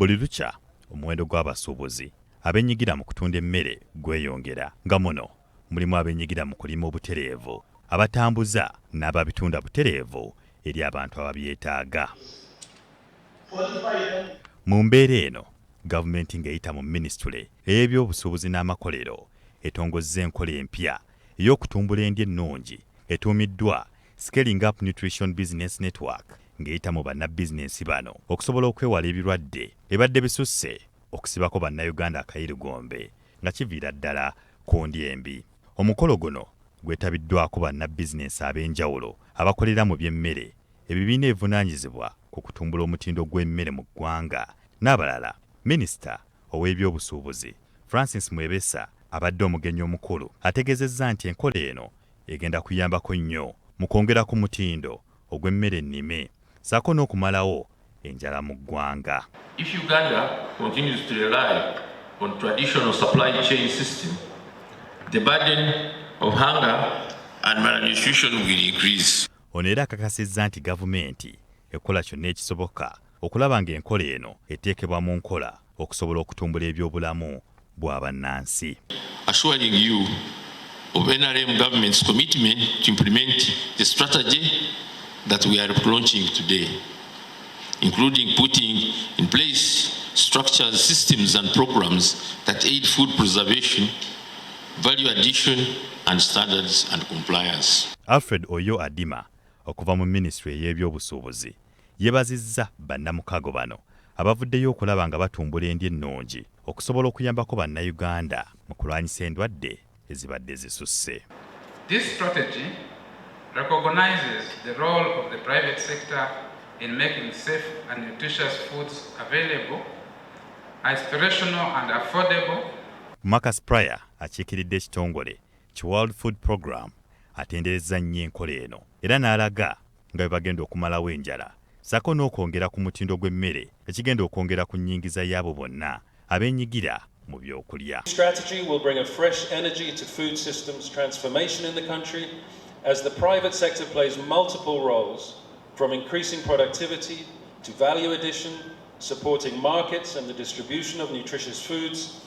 Buli lukya omuwendo gw'abasuubuzi abenyigira mu kutunda emmere gweyongera nga muno mulimu abenyigira mu kulima obutereevu abatambuza n'ababitunda butereevu eri abantu ababyetaaga. Mu mbeera eno gavumenti ng'eyita mu minisitule ey'ebyobusuubuzi n'amakolero etongozza enkola empya ey'okutumbula endya ennungi etuumiddwa Scaling Up Nutrition Business Network ng'eyita mu bannabizinensi bano okusobola okwewala ebirwadde ebadde bisusse okusibako bannayuganda akayirigombe nga kiviira ddala ku ndya embi. Omukolo guno gwetabiddwako bannabizinensi ab'enjawulo abakolera mu by'emmere, ebibiina ebivunaanyizibwa ku kutumbula omutindo gw'emmere mu ggwanga n'abalala. Minisita ow'ebyobusuubuzi Francis Mwebesa abadde omugenyi omukulu ategeezezza nti enkola eno egenda kuyambako nnyo mu kwongera ku mutindo ogw'emmere ennime ssaako n'okumalawo enjala mu ggwanga. If Uganda continues to rely on traditional supply chain system, the burden of hunger and malnutrition will increase. Ono era akakasizza nti gavumenti ekola kyonna ekisoboka okulaba ng'enkola eno eteekebwa mu nkola okusobola okutumbula ebyobulamu bw'abannansi. Assuring you of NRM government's commitment to implement the strategy that we are launching today, including putting in place structures, systems and programs that aid food preservation, value addition and standards and compliance. Alfred Oyo Adima okuva mu Ministry y'ebyobusuubuzi yeebazizza bannamukago bano abavuddeyo okulaba nga batumbula endya ennungi okusobola okuyambako bannayuganda mu kulwanyisa endwadde ezibadde zisusse. This strategy recognizes the role of the private sector in making safe and nutritious foods available, aspirational and affordable. Marcus Pryor akiikiridde ekitongole ki World Food Program atenderezza nnyo enkola eno era n'alaga nga bwe bagenda okumalawo enjala ssaako n'okwongera ku mutindo gw'emmere ekigenda okwongera ku nnyingiza y'abo bonna abenyigira mu byokulya. Strategy will bring a fresh energy to food systems transformation in the country as the private sector plays multiple roles, from increasing productivity to value addition, supporting markets and the distribution of nutritious foods,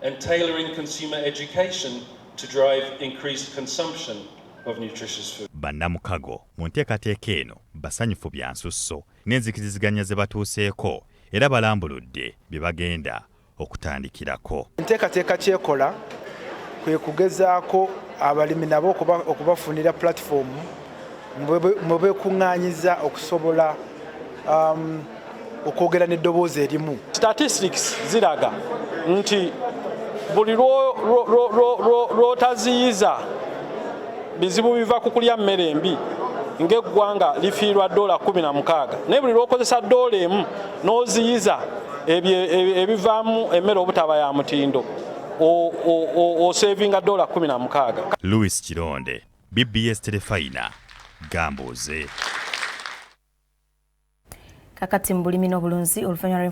and tailoring consumer education to drive increased consumption of nutritious food. Bannamukago mu nteekateeka eno basanyufu bya nsusso n'enzikiriziganya ze batuuseeko era balambuludde bye bagenda okutandikirako. Enteekateeka kyekola kwe kugezaako abalimi nabo okubafunira platform mwe beekuŋŋaanyiza okusobola okwogera n'eddoboozi erimu. Statistics ziraga nti buli lw'otaziyiza bizibu biva ku kulya mmere embi ng'eggwanga lifiirwa $16 naye buli lw'okozesa $1 n'oziyiza ebivaamu emmere obutaba ya mutindo osevinga $16. Louis Kironde, BBS Telefayina, Gambuuze. Kakati mu bulimi n'obulunzi oluvannyuma